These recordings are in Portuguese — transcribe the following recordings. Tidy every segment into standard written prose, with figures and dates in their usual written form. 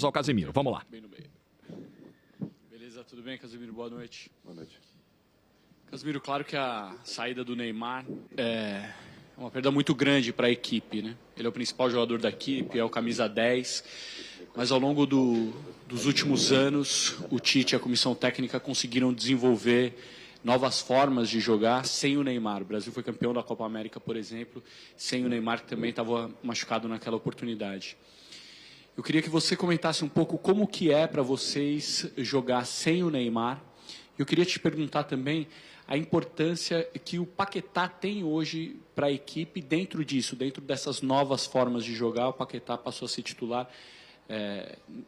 ao Casemiro. Vamos lá. Bem no meio. Beleza, tudo bem, Casemiro? Boa noite. Boa noite. Casemiro, claro que a saída do Neymar é uma perda muito grande para a equipe, né? Ele é o principal jogador da equipe, é o camisa 10, mas ao longo dos últimos anos, o Tite e a comissão técnica conseguiram desenvolver novas formas de jogar sem o Neymar. O Brasil foi campeão da Copa América, por exemplo, sem o Neymar, que também estava machucado naquela oportunidade. Eu queria que você comentasse um pouco como que é para vocês jogar sem o Neymar. Eu queria te perguntar também a importância que o Paquetá tem hoje para a equipe dentro disso, dentro dessas novas formas de jogar. O Paquetá passou a ser titular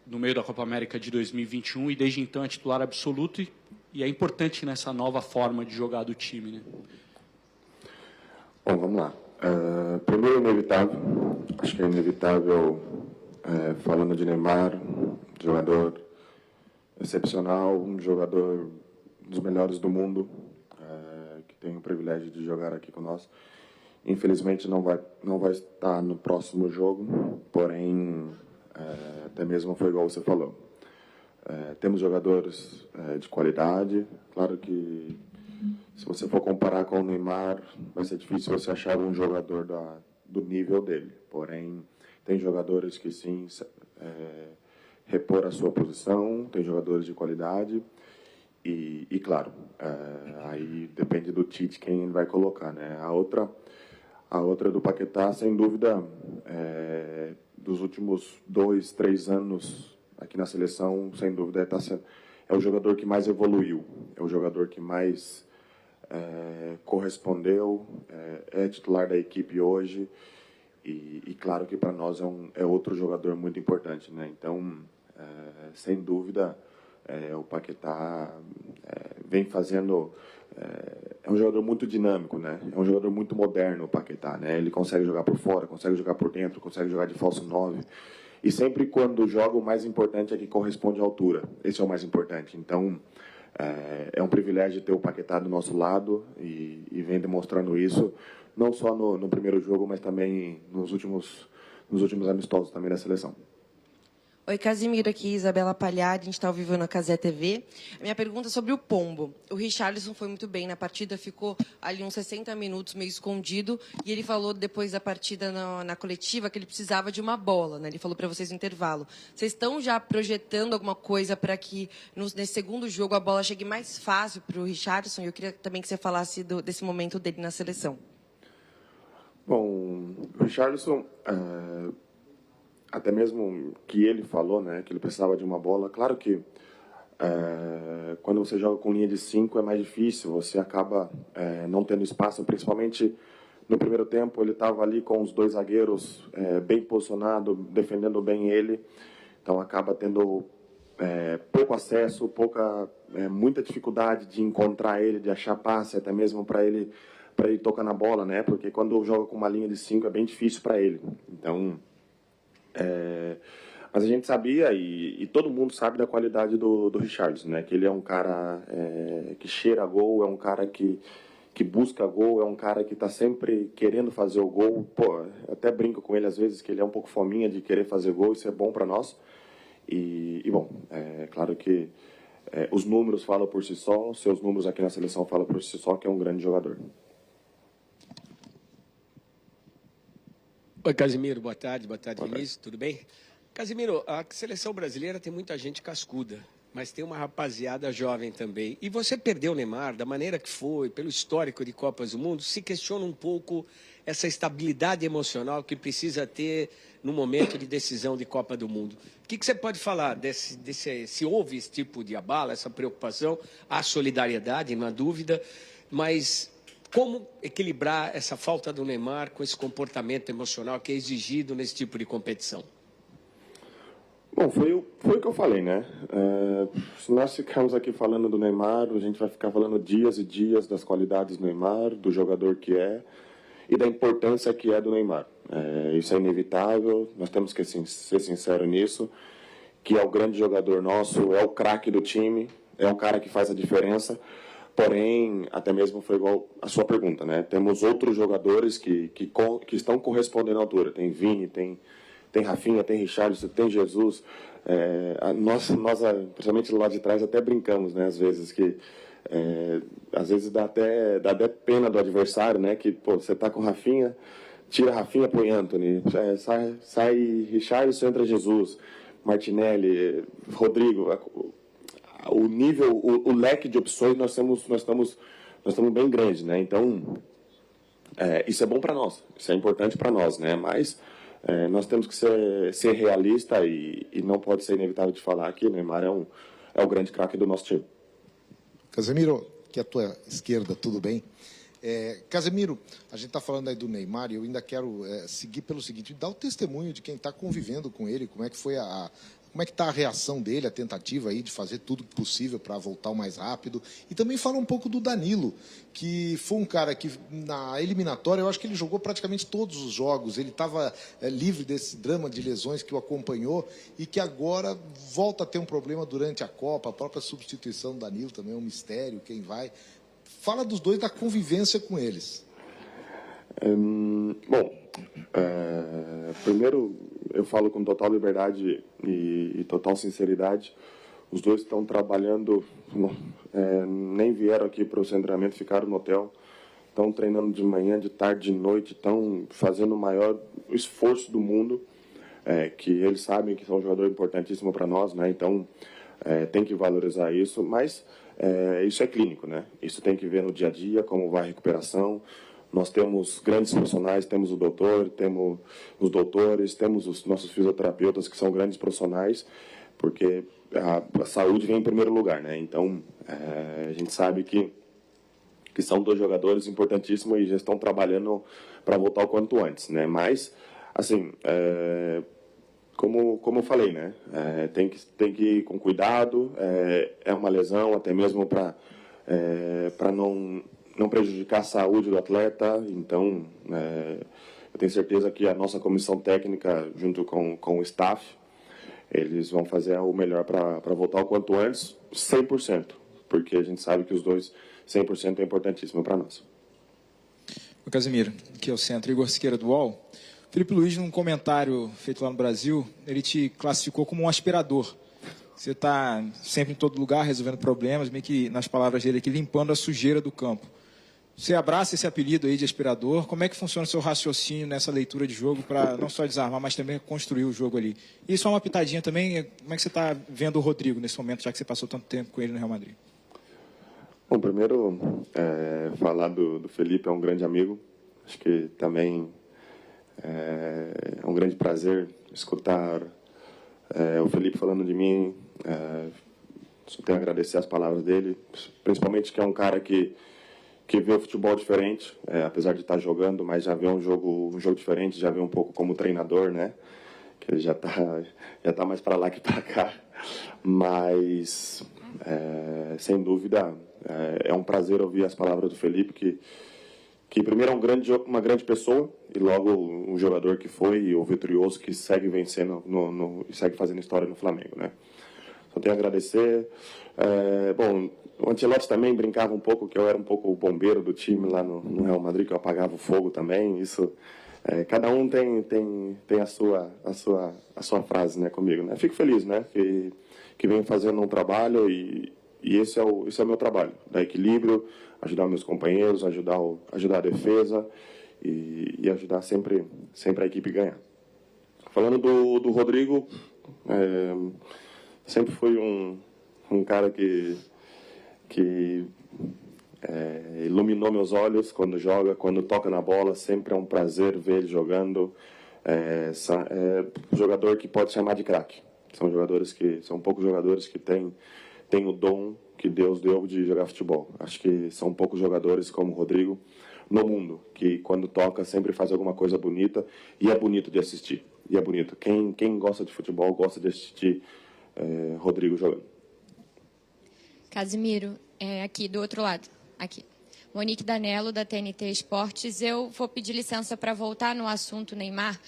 no meio da Copa América de 2021 e desde então é titular absoluto e é importante nessa nova forma de jogar do time, né? Bom, vamos lá. Primeiro, inevitável. Acho que é inevitável, falando de Neymar, jogador excepcional, um jogador dos melhores do mundo, que tem o privilégio de jogar aqui conosco. Infelizmente não vai estar no próximo jogo, porém, até mesmo foi igual você falou. Temos jogadores de qualidade. Claro que se você for comparar com o Neymar, vai ser difícil você achar um jogador do nível dele. Porém, tem jogadores que sim repor a sua posição, tem jogadores de qualidade e claro, aí depende do Tite quem ele vai colocar, né? A outra do Paquetá, sem dúvida, dos últimos 2, 3 anos aqui na seleção, sem dúvida, é o jogador que mais evoluiu, é o jogador que mais correspondeu, é titular da equipe hoje e claro que para nós é outro jogador muito importante, né? Então, sem dúvida, o Paquetá vem fazendo... é um jogador muito dinâmico, né? É um jogador muito moderno, o Paquetá, né? Ele consegue jogar por fora, consegue jogar por dentro, consegue jogar de falso 9. E sempre quando joga, o mais importante é que corresponde à altura. Esse é o mais importante. Então, é um privilégio ter o Paquetá do nosso lado e vem demonstrando isso, não só no primeiro jogo, mas também nos últimos amistosos também da seleção. Oi, Casemiro, aqui Isabela Palhar, a gente está ao vivo na Cazé TV. A minha pergunta é sobre o Pombo. O Richarlison foi muito bem na partida, ficou ali uns 60 minutos meio escondido, e ele falou depois da partida na coletiva que ele precisava de uma bola, né? Ele falou para vocês no intervalo. Vocês estão já projetando alguma coisa para que nesse segundo jogo a bola chegue mais fácil para o Richarlison? E eu queria também que você falasse desse momento dele na seleção. Bom, o Richarlison... até mesmo que ele falou, né, que ele precisava de uma bola. Claro que quando você joga com linha de 5 é mais difícil, você acaba não tendo espaço, principalmente no primeiro tempo ele estava ali com os 2 zagueiros bem posicionados, defendendo bem ele, então acaba tendo pouco acesso, muita dificuldade de encontrar ele, de achar passe, até mesmo para ele tocar na bola, né, porque quando joga com uma linha de 5 é bem difícil para ele. Então... mas a gente sabia, e todo mundo sabe da qualidade do Richarlison, né? Que ele é um cara que cheira gol, é um cara que busca gol, é um cara que está sempre querendo fazer o gol. Pô, eu até brinco com ele às vezes que ele é um pouco fominha de querer fazer gol, isso é bom para nós. E bom, claro que os números falam por si só, seus números aqui na seleção falam por si só que é um grande jogador. Oi, Casemiro, boa tarde, Vinícius, tudo bem? Casemiro, a seleção brasileira tem muita gente cascuda, mas tem uma rapaziada jovem também. E você perdeu o Neymar da maneira que foi, pelo histórico de Copas do Mundo, se questiona um pouco essa estabilidade emocional que precisa ter no momento de decisão de Copa do Mundo. O que você pode falar se houve esse tipo de abalo, essa preocupação, a solidariedade, não há dúvida, mas... como equilibrar essa falta do Neymar com esse comportamento emocional que é exigido nesse tipo de competição? Bom, foi o que eu falei, né? Se nós ficarmos aqui falando do Neymar, a gente vai ficar falando dias e dias das qualidades do Neymar, do jogador que é e da importância que é do Neymar. Isso é inevitável, nós temos que ser sinceros nisso, que é o grande jogador nosso, é o craque do time, é o cara que faz a diferença. Porém, até mesmo foi igual a sua pergunta, né? Temos outros jogadores que estão correspondendo à altura. Tem Vini, tem Rafinha, tem Richarlison, tem Jesus. Nós, principalmente lá de trás, até brincamos, né, às vezes, que às vezes dá até pena do adversário, né, que pô, você tá com o Rafinha, tira Rafinha, põe Antony, sai Richarlison, entra Jesus, Martinelli, Rodrigo, o nível, o leque de opções nós estamos bem grande, né, então isso é bom para nós, isso é importante para nós, né, mas nós temos que ser realista e não pode ser inevitável de falar que o Neymar é o grande craque do nosso time. Casemiro, que é a tua esquerda, tudo bem? Casemiro, a gente está falando aí do Neymar e eu ainda quero seguir pelo seguinte, dar o testemunho de quem está convivendo com ele, como é que foi como é que está a reação dele, a tentativa aí de fazer tudo possível para voltar o mais rápido. E também fala um pouco do Danilo, que foi um cara que na eliminatória, eu acho que ele jogou praticamente todos os jogos, ele estava livre desse drama de lesões que o acompanhou e que agora volta a ter um problema durante a Copa, a própria substituição do Danilo também é um mistério, quem vai. Fala dos dois, da convivência com eles. Primeiro, eu falo com total liberdade e total sinceridade. Os dois estão trabalhando, nem vieram aqui para o treinamento, ficaram no hotel. Estão treinando de manhã, de tarde, de noite, estão fazendo o maior esforço do mundo, que eles sabem que são um jogador importantíssimo para nós, né? Então, tem que valorizar isso, mas isso é clínico, né? Isso tem que ver no dia a dia, como vai a recuperação. Nós temos grandes profissionais, temos o doutor, temos os doutores, temos os nossos fisioterapeutas, que são grandes profissionais, porque a saúde vem em primeiro lugar, né? Então, a gente sabe que são dois jogadores importantíssimos e já estão trabalhando para voltar o quanto antes, né? Mas, assim, como eu falei, né? Tem que ir com cuidado, é uma lesão, até mesmo para não prejudicar a saúde do atleta. Então, eu tenho certeza que a nossa comissão técnica, junto com o staff, eles vão fazer o melhor para voltar o quanto antes, 100%, porque a gente sabe que os dois, 100% é importantíssimo para nós. O Casemiro, que é o centro, Igor Siqueira do UOL. Felipe Luiz, num comentário feito lá no Brasil, ele te classificou como um aspirador. Você está sempre em todo lugar resolvendo problemas, meio que, nas palavras dele aqui, limpando a sujeira do campo. Você abraça esse apelido aí de aspirador? Como é que funciona o seu raciocínio nessa leitura de jogo para não só desarmar, mas também construir o jogo ali? E só uma pitadinha também, como é que você está vendo o Rodrigo nesse momento, já que você passou tanto tempo com ele no Real Madrid? Bom, primeiro, falar do Felipe, é um grande amigo. Acho que também é um grande prazer escutar o Felipe falando de mim. Só tenho a agradecer as palavras dele, principalmente que é um cara que vê o futebol diferente, apesar de estar jogando, mas já vê um jogo diferente, já vê um pouco como treinador, né? Que ele já tá mais para lá que para cá. Mas, sem dúvida, é um prazer ouvir as palavras do Felipe, que primeiro é uma grande pessoa, e logo um jogador que foi, o vitorioso, que segue vencendo e segue fazendo história no Flamengo, né? Só tenho a agradecer. Bom, o Ancelotti também brincava um pouco, que eu era um pouco o bombeiro do time lá no Real Madrid, que eu apagava o fogo também. Isso, cada um tem a sua frase, né, comigo, né? Fico feliz, né, que venho fazendo um trabalho e esse é o meu trabalho, dar equilíbrio, ajudar meus companheiros, ajudar a defesa e ajudar sempre a equipe a ganhar. Falando do Rodrigo, sempre foi um cara que iluminou meus olhos quando joga, quando toca na bola. Sempre é um prazer ver ele jogando. Jogador que pode chamar de craque. São poucos jogadores que têm o dom que Deus deu de jogar futebol. Acho que são poucos jogadores como o Rodrigo no mundo, que quando toca sempre faz alguma coisa bonita, e é bonito de assistir. E é bonito. Quem gosta de futebol gosta de assistir Rodrigo jogando. Casemiro, aqui do outro lado, aqui. Monique Danello, da TNT Esportes. Eu vou pedir licença para voltar no assunto Neymar,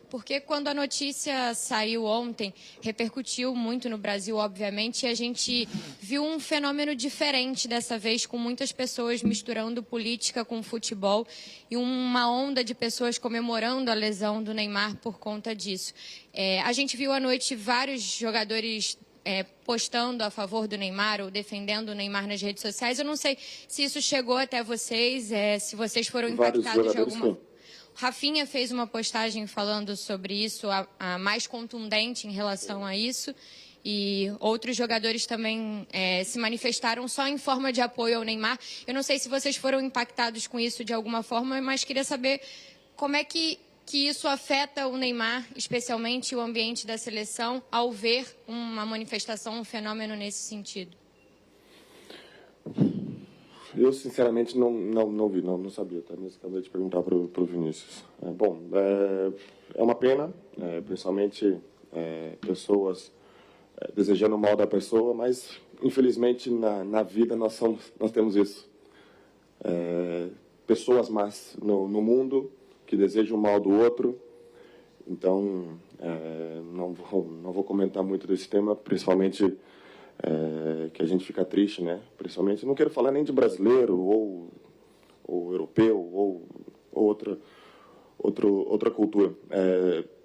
porque quando a notícia saiu ontem, repercutiu muito no Brasil, obviamente, e a gente viu um fenômeno diferente dessa vez, com muitas pessoas misturando política com futebol e uma onda de pessoas comemorando a lesão do Neymar por conta disso. A gente viu à noite vários jogadores postando a favor do Neymar ou defendendo o Neymar nas redes sociais. Eu não sei se isso chegou até vocês, se vocês foram impactados de alguma... Rafinha fez uma postagem falando sobre isso, a mais contundente em relação a isso, e outros jogadores também se manifestaram só em forma de apoio ao Neymar. Eu não sei se vocês foram impactados com isso de alguma forma, mas queria saber como é que isso afeta o Neymar, especialmente o ambiente da seleção, ao ver uma manifestação, um fenômeno nesse sentido. Eu, sinceramente, não vi, não sabia. Tá? Mas acabei de perguntar para o Vinícius. É uma pena, principalmente pessoas desejando o mal da pessoa, mas, infelizmente, na vida nós temos isso. Pessoas más no mundo que desejam o mal do outro. Então, não vou comentar muito desse tema, principalmente que a gente fica triste, né? Principalmente, não quero falar nem de brasileiro ou europeu ou outra cultura.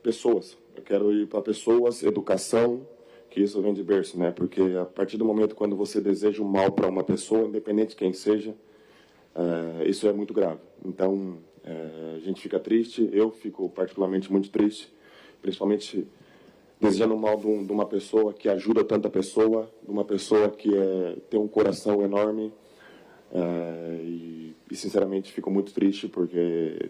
Pessoas. Eu quero ir para pessoas, educação, que isso vem de berço, né? Porque a partir do momento quando você deseja o mal para uma pessoa, independente de quem seja, isso é muito grave. Então, a gente fica triste, eu fico particularmente muito triste, principalmente desejando o mal de uma pessoa que ajuda tanta pessoa, de uma pessoa que tem um coração enorme, e sinceramente fico muito triste porque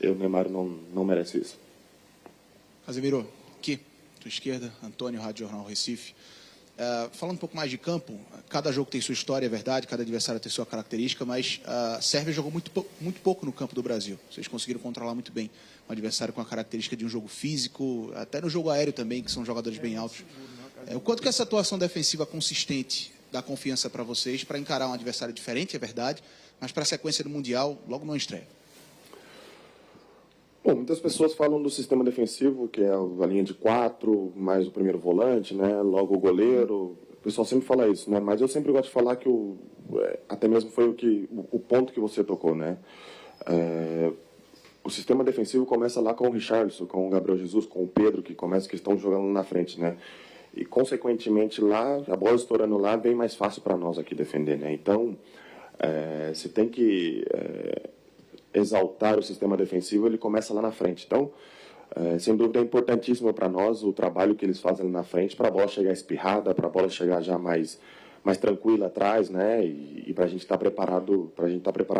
o Neymar não merece isso. Casemiro, aqui, tua esquerda, Antônio, Rádio Jornal Recife. Falando um pouco mais de campo, cada jogo tem sua história, é verdade, cada adversário tem sua característica, mas a Sérvia jogou muito pouco no campo do Brasil. Vocês conseguiram controlar muito bem um adversário com a característica de um jogo físico, até no jogo aéreo também, que são jogadores bem altos. O quanto que essa atuação defensiva consistente dá confiança para vocês para encarar um adversário diferente, é verdade, mas para a sequência do Mundial, logo não estreia? Bom, muitas pessoas falam do sistema defensivo, que é a linha de 4, mais o primeiro volante, né? Logo o goleiro. O pessoal sempre fala isso, né? Mas eu sempre gosto de falar que até mesmo foi o ponto que você tocou, né? O sistema defensivo começa lá com o Richarlison, com o Gabriel Jesus, com o Pedro, que estão jogando na frente, né? E, consequentemente, lá, a bola estourando lá, bem mais fácil para nós aqui defender, né? Então, você tem que exaltar o sistema defensivo, ele começa lá na frente. Então, sem dúvida, é importantíssimo para nós o trabalho que eles fazem ali na frente, para a bola chegar espirrada, para a bola chegar já mais tranquila atrás, né? E para a gente estar preparado,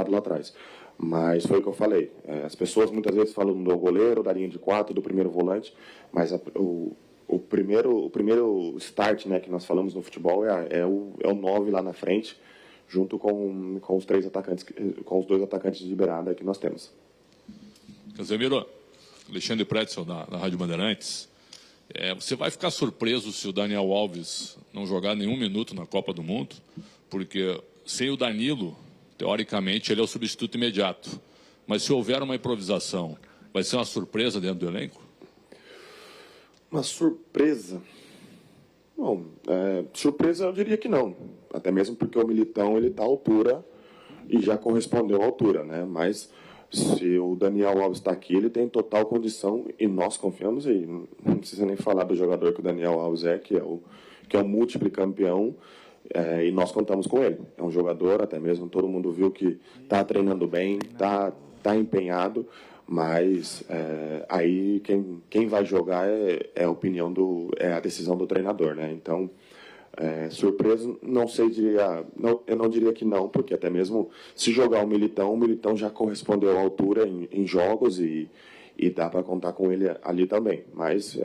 lá atrás. Mas foi o que eu falei. As pessoas muitas vezes falam do goleiro, da linha de 4, do primeiro volante, mas o primeiro start, né, que nós falamos no futebol é o 9 lá na frente, junto com os 3 atacantes, com os 2 atacantes de beirada que nós temos. Casemiro, Alexandre Pretzel, na Rádio Bandeirantes. Você vai ficar surpreso se o Daniel Alves não jogar nenhum minuto na Copa do Mundo, porque sem o Danilo, teoricamente, ele é o substituto imediato. Mas se houver uma improvisação, vai ser uma surpresa dentro do elenco? Uma surpresa? Bom, surpresa eu diria que não. Até mesmo porque o Militão está à altura e já correspondeu à altura, né? Mas se o Daniel Alves está aqui, ele tem total condição e nós confiamos, e não precisa nem falar do jogador que o Daniel Alves que é o múltiplo campeão, e nós contamos com ele. É um jogador, até mesmo todo mundo viu que está treinando bem, está empenhado, mas aí quem vai jogar é a opinião é a decisão do treinador, né? Então, surpresa, eu não diria que não, porque até mesmo se jogar o Militão já correspondeu à altura em jogos e dá para contar com ele ali também. Mas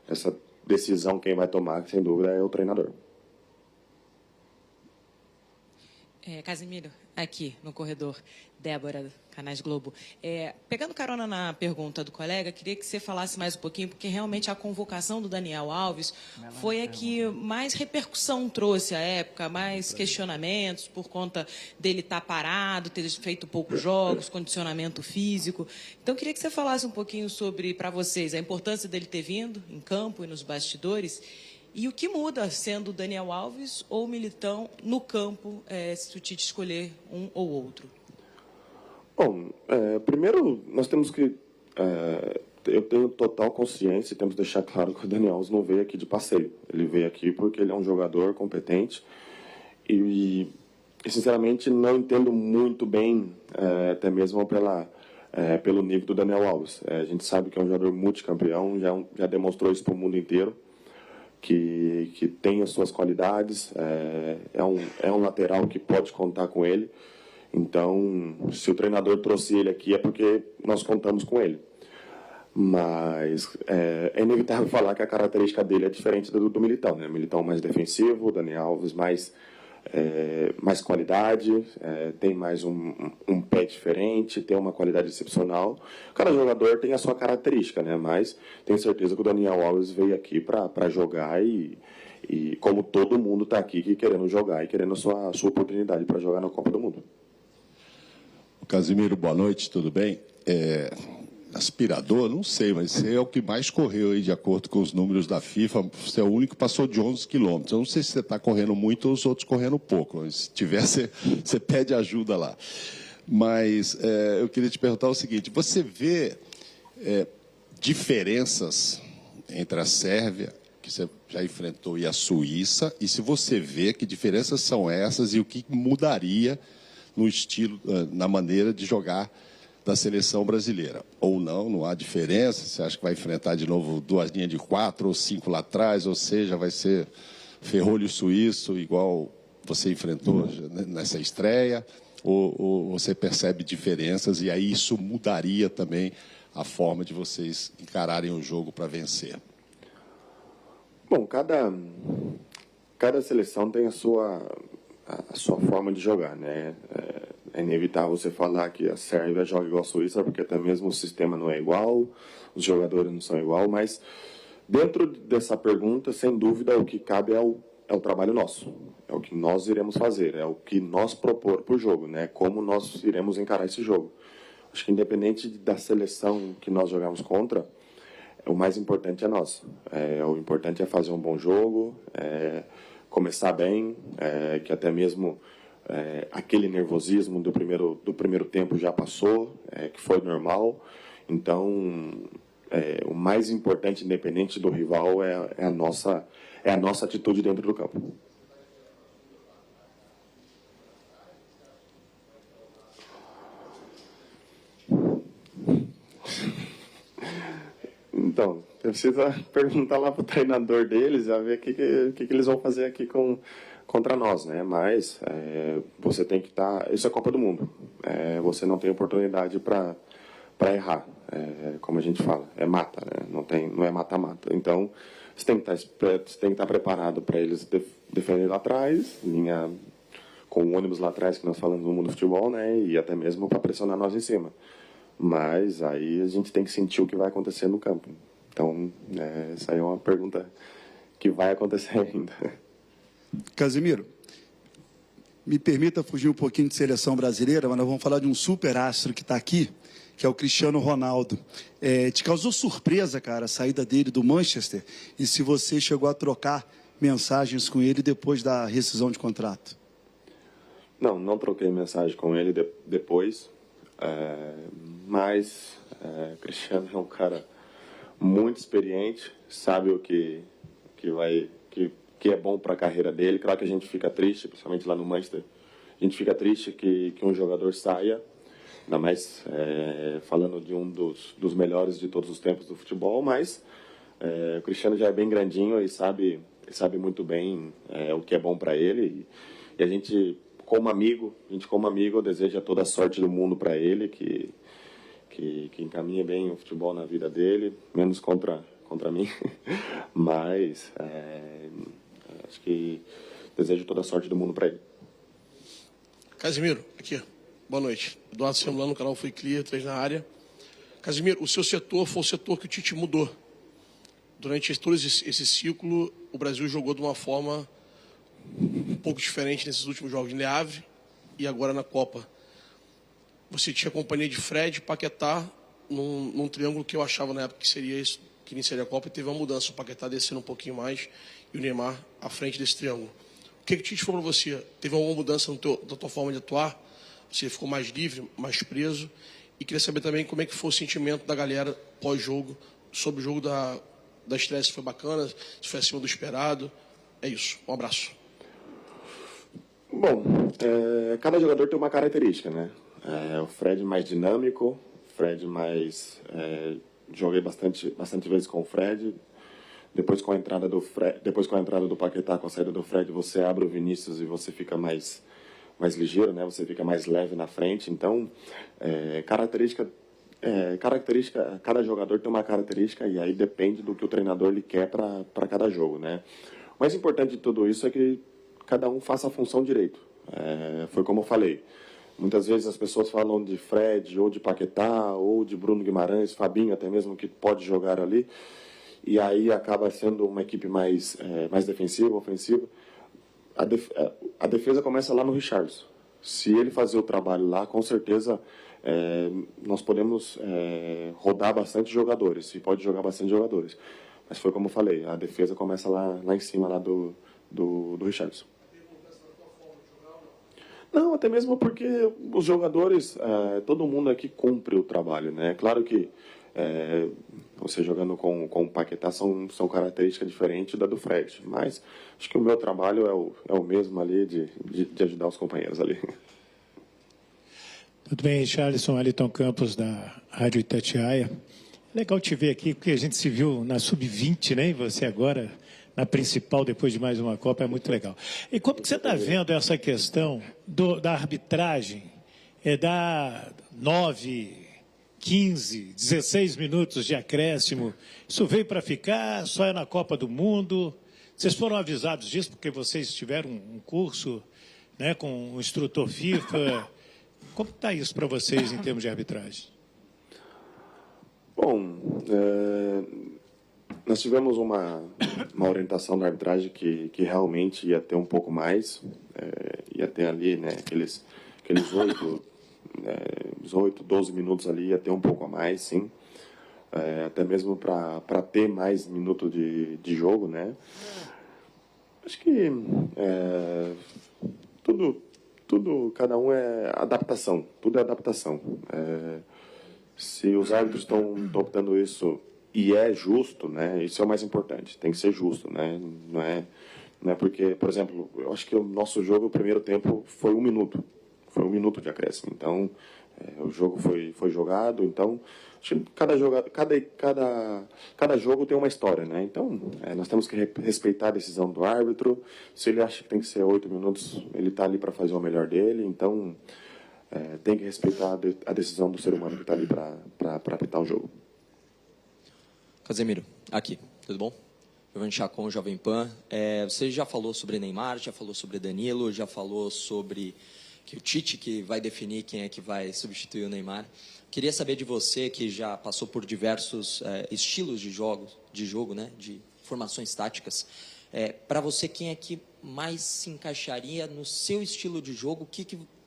essa decisão quem vai tomar, sem dúvida, é o treinador. Casimiro, aqui no corredor, Débora, Canais Globo. Pegando carona na pergunta do colega, queria que você falasse mais um pouquinho, porque realmente a convocação do Daniel Alves foi a que mais repercussão trouxe à época, mais questionamentos por conta dele estar parado, ter feito poucos jogos, condicionamento físico. Então, queria que você falasse um pouquinho sobre, para vocês, a importância dele ter vindo em campo e nos bastidores. E o que muda sendo Daniel Alves ou Militão no campo, se o Tite escolher um ou outro? Bom, primeiro nós temos que... eu tenho total consciência e temos que deixar claro que o Daniel Alves não veio aqui de passeio. Ele veio aqui porque ele é um jogador competente e sinceramente, não entendo muito bem, até mesmo pelo nível do Daniel Alves. A gente sabe que é um jogador multicampeão, já demonstrou isso para o mundo inteiro. Que tem as suas qualidades, é um lateral que pode contar com ele. Então, se o treinador trouxe ele aqui é porque nós contamos com ele. Mas é inevitável falar que a característica dele é diferente do Militão, né? O Militão mais defensivo, o Daniel Alves mais qualidade, tem mais um pé diferente, tem uma qualidade excepcional. Cada jogador tem a sua característica, né? Mas tenho certeza que o Daniel Alves veio aqui para jogar e como todo mundo está aqui querendo jogar e querendo a sua oportunidade para jogar na Copa do Mundo. Casimiro, boa noite, tudo bem? Aspirador, não sei, mas você é o que mais correu aí, de acordo com os números da FIFA. Você é o único que passou de 11 quilômetros. Eu não sei se você está correndo muito ou os outros correndo pouco. Se tiver, você pede ajuda lá. Mas eu queria te perguntar o seguinte: você vê diferenças entre a Sérvia, que você já enfrentou, e a Suíça? E se você vê, que diferenças são essas e o que mudaria no estilo, na maneira de jogar da seleção brasileira? Ou não há diferença? Você acha que vai enfrentar de novo 2 linhas de 4 ou 5 lá atrás, ou seja, vai ser ferrolho suíço igual você enfrentou nessa estreia? Ou você percebe diferenças e aí isso mudaria também a forma de vocês encararem o jogo para vencer? Bom, cada seleção tem a sua forma de jogar, né? É inevitável você falar que a Sérvia joga igual a Suíça, porque até mesmo o sistema não é igual, os jogadores não são igual, mas dentro dessa pergunta, sem dúvida, o que cabe é o trabalho nosso. É o que nós iremos fazer, é o que nós propor para o jogo, né? Como nós iremos encarar esse jogo. Acho que independente da seleção que nós jogamos contra, o mais importante é nós. O importante é fazer um bom jogo, começar bem, que até mesmo aquele nervosismo do primeiro tempo já passou, que foi normal. Então, o mais importante, independente do rival, é a nossa atitude dentro do campo. Então, eu preciso perguntar lá para o treinador deles, a ver o que eles vão fazer aqui contra nós, né? Mas você tem que estar... Isso é Copa do Mundo. Você não tem oportunidade para errar. Como a gente fala, é mata, né? Não é mata-mata. Então, você tem que estar preparado para eles defender lá atrás, com o ônibus lá atrás, que nós falamos no mundo do futebol, né? E até mesmo para pressionar nós em cima. Mas aí a gente tem que sentir o que vai acontecer no campo. Então, essa aí é uma pergunta que vai acontecer ainda. Casimiro, me permita fugir um pouquinho de seleção brasileira, mas nós vamos falar de um super astro que está aqui, que é o Cristiano Ronaldo. Te causou surpresa, cara, a saída dele do Manchester? E se você chegou a trocar mensagens com ele depois da rescisão de contrato? Não troquei mensagem com ele depois. Mas o Cristiano é um cara muito experiente, sabe o que é bom para a carreira dele. Claro que a gente fica triste, principalmente lá no Manchester, a gente fica triste que um jogador saia, ainda mais falando de um dos melhores de todos os tempos do futebol, mas o Cristiano já é bem grandinho e sabe muito bem o que é bom para ele, e a gente como amigo, eu desejo toda a sorte do mundo para ele, que encaminhe bem o futebol na vida dele, menos contra mim, mas acho que desejo toda a sorte do mundo para ele. Casimiro, aqui. Boa noite. Eduardo Semblano, canal Foi Clear, 3 na área. Casimiro, o seu setor foi o setor que o Tite mudou. Durante todo esse ciclo, o Brasil jogou de uma forma um pouco diferente nesses últimos jogos, em Le Havre e agora na Copa. Você tinha companhia de Fred, Paquetá, num triângulo que eu achava na época que seria isso, que iniciaria a Copa, e teve uma mudança, o Paquetá descendo um pouquinho mais e o Neymar à frente desse triângulo. O que o Tite falou para você? Teve alguma mudança da tua forma de atuar? Você ficou mais livre, mais preso? E queria saber também como é que foi o sentimento da galera pós-jogo, sobre o jogo da estreia, se foi bacana, se foi acima do esperado. É isso. Um abraço. Bom, cada jogador tem uma característica, né? O Fred mais dinâmico, o Fred mais... joguei bastante vezes com o Fred. Depois com a entrada do Paquetá, com a saída do Fred, você abre o Vinícius e você fica mais ligeiro, né? Você fica mais leve na frente. Então, característica, cada jogador tem uma característica e aí depende do que o treinador lhe quer para cada jogo, né? O mais importante de tudo isso é que cada um faça a função direito. Foi como eu falei. Muitas vezes as pessoas falam de Fred, ou de Paquetá, ou de Bruno Guimarães, Fabinho até mesmo, que pode jogar ali. E aí acaba sendo uma equipe mais defensiva, ofensiva. A defesa começa lá no Richarlison. Se ele fazer o trabalho lá, com certeza nós podemos rodar bastante jogadores, e pode jogar bastante jogadores. Mas foi como eu falei, a defesa começa lá em cima lá do Richarlison. Não, até mesmo porque os jogadores, todo mundo aqui cumpre o trabalho, né? Claro que você jogando com o Paquetá são características diferentes da do Fred, mas acho que o meu trabalho é o mesmo ali de ajudar os companheiros ali. Tudo bem, Richarlison, Wellington Campos da Rádio Itatiaia. Legal te ver aqui, porque a gente se viu na Sub-20, né? E você agora na principal, depois de mais uma Copa, é muito legal. E como que você está vendo essa questão da arbitragem? Dar 9, 15, 16 minutos de acréscimo. Isso veio para ficar, só é na Copa do Mundo. Vocês foram avisados disso porque vocês tiveram um curso, né, com um instrutor FIFA. Como está isso para vocês em termos de arbitragem? Bom, nós tivemos uma orientação da arbitragem que realmente ia ter um pouco mais, ia ter ali, né, aqueles 8, 12 minutos ali, ia ter um pouco a mais, sim. Até mesmo para ter mais minutos de jogo, né? Acho que tudo, cada um é adaptação, tudo é adaptação. Se os árbitros estão optando isso e é justo, né? Isso é o mais importante, tem que ser justo, né? Não é porque, por exemplo, eu acho que o nosso jogo, o primeiro tempo, foi 1 minuto. Foi 1 minuto de acréscimo. Então, o jogo foi jogado. Então, acho que cada jogo tem uma história, né? Então, nós temos que respeitar a decisão do árbitro. Se ele acha que tem que ser 8 minutos, ele está ali para fazer o melhor dele. Então, tem que respeitar a decisão do ser humano que está ali para apitar o jogo. Casemiro, aqui, tudo bom? Giovanni Chacon, Jovem Pan. Você já falou sobre Neymar, já falou sobre Danilo, já falou sobre que o Tite que vai definir quem é que vai substituir o Neymar. Queria saber de você, que já passou por diversos estilos de jogo, né, de formações táticas. Para você, quem é que mais se encaixaria no seu estilo de jogo? O que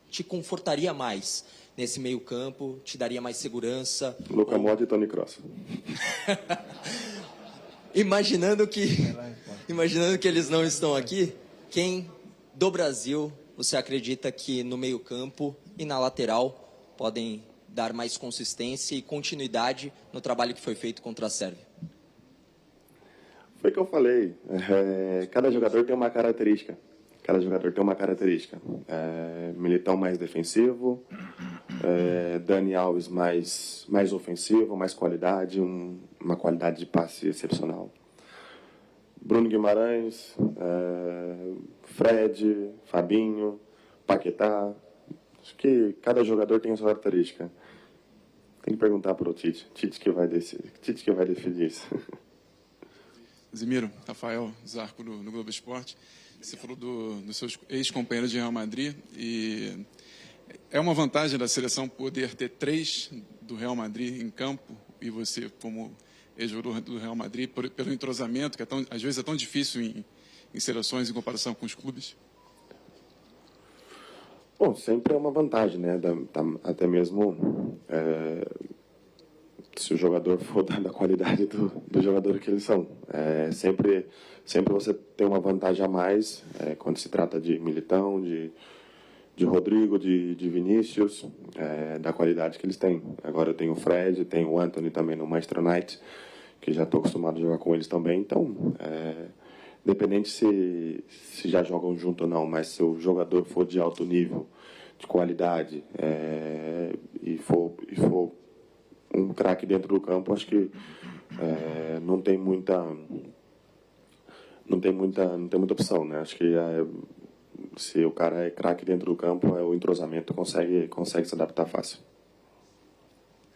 te confortaria mais nesse meio campo? Te daria mais segurança? Luka Modric e Toni Kroos. Imaginando que eles não estão aqui, quem do Brasil você acredita que no meio campo e na lateral podem dar mais consistência e continuidade no trabalho que foi feito contra a Sérvia? Foi o que eu falei. Cada jogador tem uma característica. Militão mais defensivo, Dani Alves mais ofensivo, mais qualidade, uma qualidade de passe excepcional. Bruno Guimarães, Fred, Fabinho, Paquetá. Acho que cada jogador tem a sua característica. Tem que perguntar para o Tite. Tite que vai decidir isso. Casimiro, Rafael Zarco no Globo Esporte. Você falou dos seus ex-companheiros de Real Madrid e É uma vantagem da seleção poder ter 3 do Real Madrid em campo e você, como ex-jogador do Real Madrid, pelo entrosamento, que às vezes é tão difícil em seleções em comparação com os clubes? Bom, sempre é uma vantagem, né? Até mesmo se o jogador for da qualidade do jogador que eles são. Sempre você tem uma vantagem a mais quando se trata de Militão, de Rodrigo, de Vinícius, da qualidade que eles têm. Agora eu tenho o Fred, tenho o Anthony também no Manchester United, que já estou acostumado a jogar com eles também. Então, independente se já jogam junto ou não, mas se o jogador for de alto nível, de qualidade, e for um craque dentro do campo, acho que não tem muita opção, né? Acho que se o cara é craque dentro do campo, o entrosamento consegue se adaptar fácil.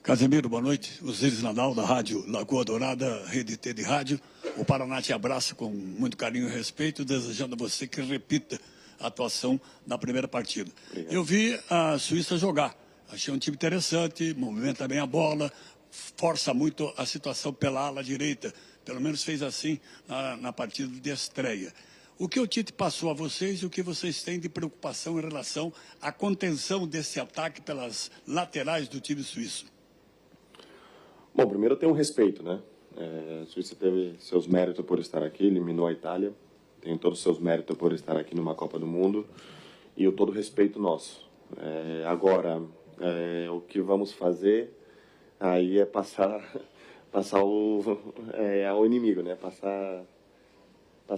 Casemiro, boa noite. Osiris Nadal, da Rádio Lagoa Dourada, Rede T de Rádio. O Paraná te abraça com muito carinho e respeito, desejando a você que repita a atuação na primeira partida. Obrigado. Eu vi a Suíça jogar. Achei um time interessante, movimenta bem a bola, força muito a situação pela ala direita. Pelo menos fez assim na partida de estreia. O que o Tite passou a vocês e o que vocês têm de preocupação em relação à contenção desse ataque pelas laterais do time suíço? Bom, primeiro eu tenho um respeito, né? A Suíça teve seus méritos por estar aqui, eliminou a Itália. Tem todos os seus méritos por estar aqui numa Copa do Mundo. E o todo respeito nosso. Agora, o que vamos fazer aí é passar ao inimigo, né? Passar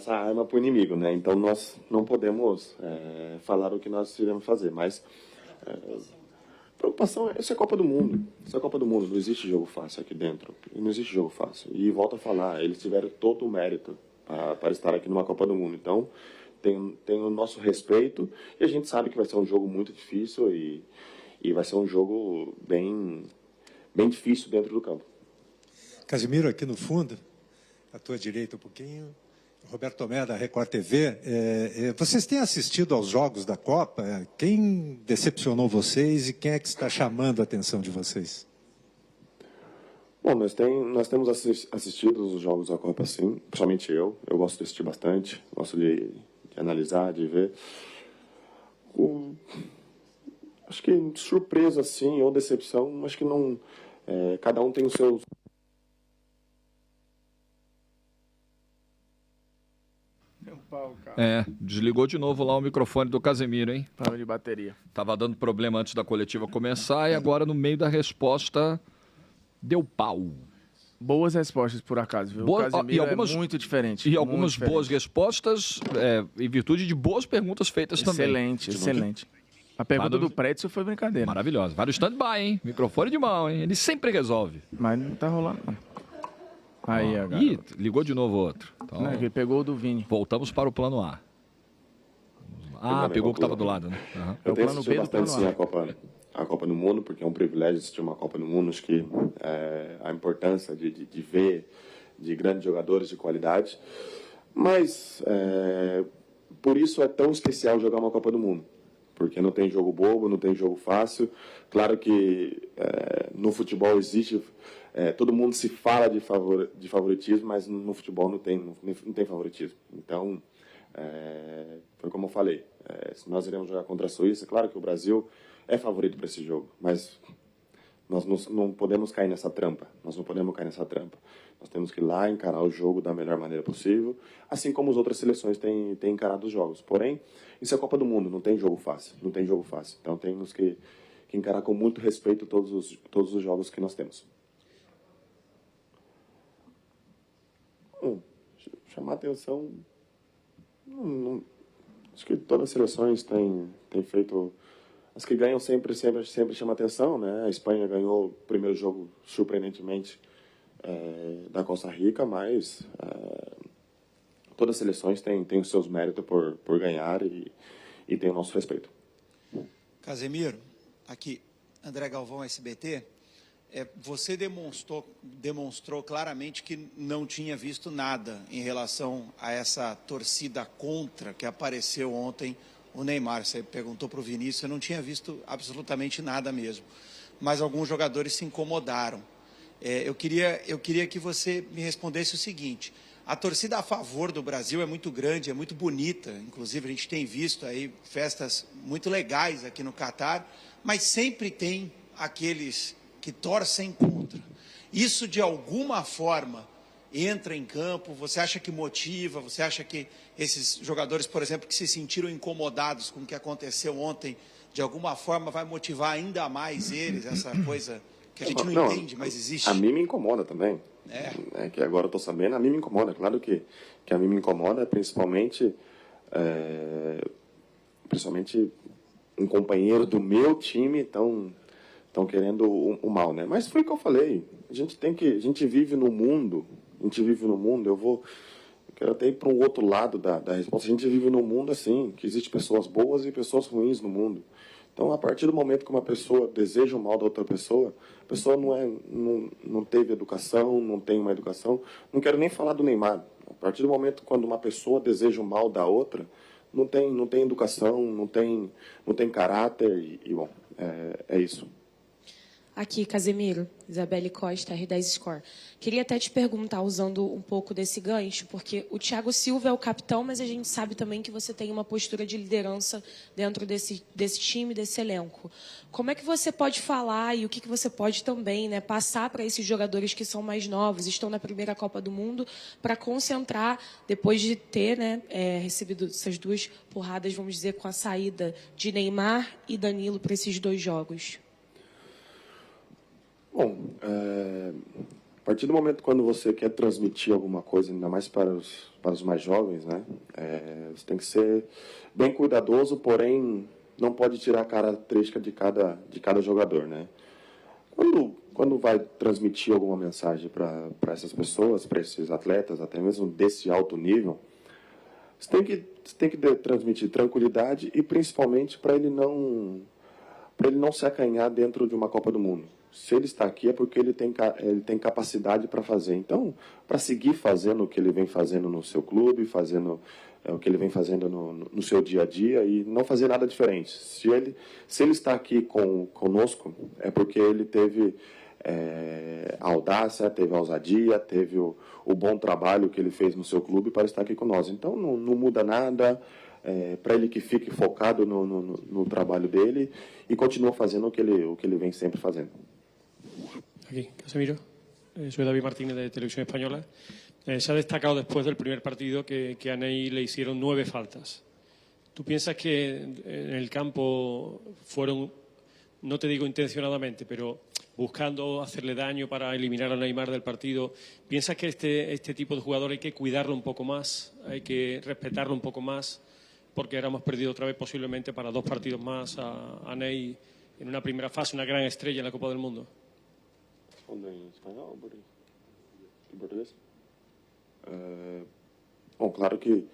a arma para o inimigo, né? Então nós não podemos falar o que nós iremos fazer, mas preocupação, isso é Copa do Mundo. Isso é Copa do Mundo, não existe jogo fácil aqui dentro. Não existe jogo fácil. E volto a falar, eles tiveram todo o mérito para estar aqui numa Copa do Mundo. Então tem o nosso respeito e a gente sabe que vai ser um jogo muito difícil e vai ser um jogo bem difícil dentro do campo. Casemiro, aqui no fundo, à tua direita um pouquinho, Roberto Tomé, da Record TV. Vocês têm assistido aos jogos da Copa? Quem decepcionou vocês e quem é que está chamando a atenção de vocês? Bom, nós temos assistido os jogos da Copa, sim, principalmente eu. Eu gosto de assistir bastante, gosto de analisar, de ver. Acho que surpresa, sim, ou decepção, acho que não... cada um tem os seus... Desligou de novo lá o microfone do Casemiro, hein? Tava de bateria. Tava dando problema antes da coletiva começar e agora no meio da resposta deu pau. Boas respostas, por acaso, viu? O Casemiro é muito diferente. E algumas boas respostas em virtude de boas perguntas feitas também. Excelente. A pergunta do Pretzel foi brincadeira. Maravilhosa. Vai no stand-by, hein? Microfone de mão, hein? Ele sempre resolve. Mas não tá rolando, não. Aí, Ih, ligou de novo outro. Então, não, ele pegou o do Vini. Voltamos para o plano A. Pegou o que estava do lado, né? Uhum. Eu tenho assistido bastante, sim, a Copa do Mundo, porque é um privilégio assistir uma Copa do Mundo. Acho que a importância de ver de grandes jogadores de qualidade. Mas, por isso é tão especial jogar uma Copa do Mundo. Porque não tem jogo bobo, não tem jogo fácil. Claro que no futebol existe... todo mundo se fala de favoritismo, mas no futebol não tem favoritismo. Então, foi como eu falei, se nós iremos jogar contra a Suíça, claro que o Brasil é favorito para esse jogo, mas nós não podemos cair nessa trampa. Nós temos que ir lá encarar o jogo da melhor maneira possível, assim como as outras seleções têm encarado os jogos. Porém, isso é a Copa do Mundo, não tem jogo fácil. Então, temos que encarar com muito respeito todos os jogos que nós temos. Chamar atenção, acho que todas as seleções têm feito, as que ganham sempre chama atenção, né? A Espanha ganhou o primeiro jogo surpreendentemente da Costa Rica, mas todas as seleções têm os seus méritos por ganhar e têm o nosso respeito. Casemiro, aqui, André Galvão, SBT. Você demonstrou claramente que não tinha visto nada em relação a essa torcida contra que apareceu ontem o Neymar. Você perguntou para o Vinícius, eu não tinha visto absolutamente nada mesmo. Mas alguns jogadores se incomodaram. Eu queria que você me respondesse o seguinte: a torcida a favor do Brasil é muito grande, é muito bonita. Inclusive, a gente tem visto aí festas muito legais aqui no Catar, mas sempre tem aqueles que torcem contra. Isso, de alguma forma, entra em campo? Você acha que motiva? Você acha que esses jogadores, por exemplo, que se sentiram incomodados com o que aconteceu ontem, de alguma forma vai motivar ainda mais eles, essa coisa que a gente não entende, mas existe? A mim me incomoda também. Que agora eu estou sabendo, a mim me incomoda. Claro que a mim me incomoda, principalmente um companheiro do meu time estão querendo o mal, né? Mas foi o que eu falei. A gente vive no mundo. Eu quero até ir para um outro lado da resposta. A gente vive num mundo assim, que existe pessoas boas e pessoas ruins no mundo. Então, a partir do momento que uma pessoa deseja o mal da outra pessoa, a pessoa não teve educação, não tem uma educação. Não quero nem falar do Neymar. A partir do momento quando uma pessoa deseja o mal da outra, não tem educação, não tem caráter e bom, é isso. Aqui, Casemiro, Isabelle Costa, R10 Score. Queria até te perguntar, usando um pouco desse gancho, porque o Thiago Silva é o capitão, mas a gente sabe também que você tem uma postura de liderança dentro desse time, desse elenco. Como é que você pode falar e o que você pode também, né, passar para esses jogadores que são mais novos, estão na primeira Copa do Mundo, para concentrar, depois de ter, né, recebido essas duas porradas, vamos dizer, com a saída de Neymar e Danilo para esses dois jogos? Bom, a partir do momento quando você quer transmitir alguma coisa, ainda mais para os mais jovens, né, você tem que ser bem cuidadoso, porém não pode tirar a característica de cada jogador, né? Quando vai transmitir alguma mensagem para essas pessoas, para esses atletas, até mesmo desse alto nível, você tem que transmitir tranquilidade e principalmente para ele não se acanhar dentro de uma Copa do Mundo. Se ele está aqui é porque ele tem capacidade para fazer. Então, para seguir fazendo o que ele vem fazendo no seu clube, fazendo o que ele vem fazendo no seu dia a dia e não fazer nada diferente. Se ele está aqui conosco, é porque ele teve a audácia, teve a ousadia, teve o bom trabalho que ele fez no seu clube para estar aqui com nós. Então, não muda nada. Para ele que fique focado no trabalho dele y continúa haciendo o que ele vem siempre haciendo. Aquí, Casemiro. Soy David Martínez de Televisión Española. Se ha destacado después del primer partido que a Ney le hicieron 9 faltas. ¿Tú piensas que en el campo fueron, no te digo intencionadamente, pero buscando hacerle daño para eliminar a Neymar del partido? ¿Piensas que este tipo de jugador hay que cuidarlo un poco más, hay que respetarlo un poco más? Porque ahora hemos perdido otra vez posiblemente para 2 partidos más a Ney en una primera fase, una gran estrella en la Copa del Mundo. ¿Respondo em espanhol ou em português? Bom, claro que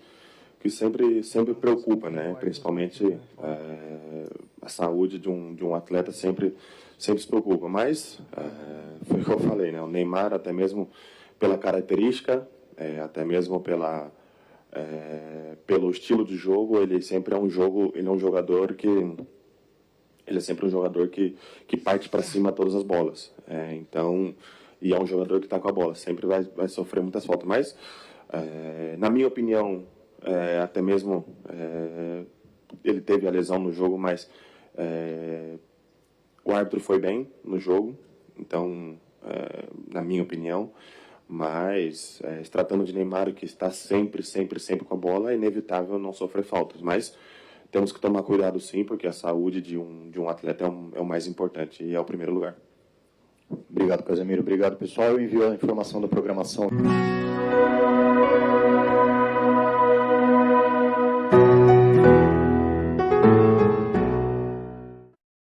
sempre preocupa, né? Principalmente a saúde de um atleta sempre se preocupa. Mas foi o que eu falei, né? O Neymar, até mesmo pela característica, até mesmo pelo estilo de jogo, ele sempre é um jogador que parte para cima todas as bolas. Então, e é um jogador que está com a bola, sempre vai sofrer muitas faltas. Mas, na minha opinião, até mesmo ele teve a lesão no jogo, mas o árbitro foi bem no jogo, então, na minha opinião. Mas, se tratando de Neymar, que está sempre com a bola, é inevitável não sofrer faltas. Mas temos que tomar cuidado sim, porque a saúde de um atleta é o mais importante e é o primeiro lugar. Obrigado, Casemiro. Obrigado, pessoal. Eu envio a informação da programação.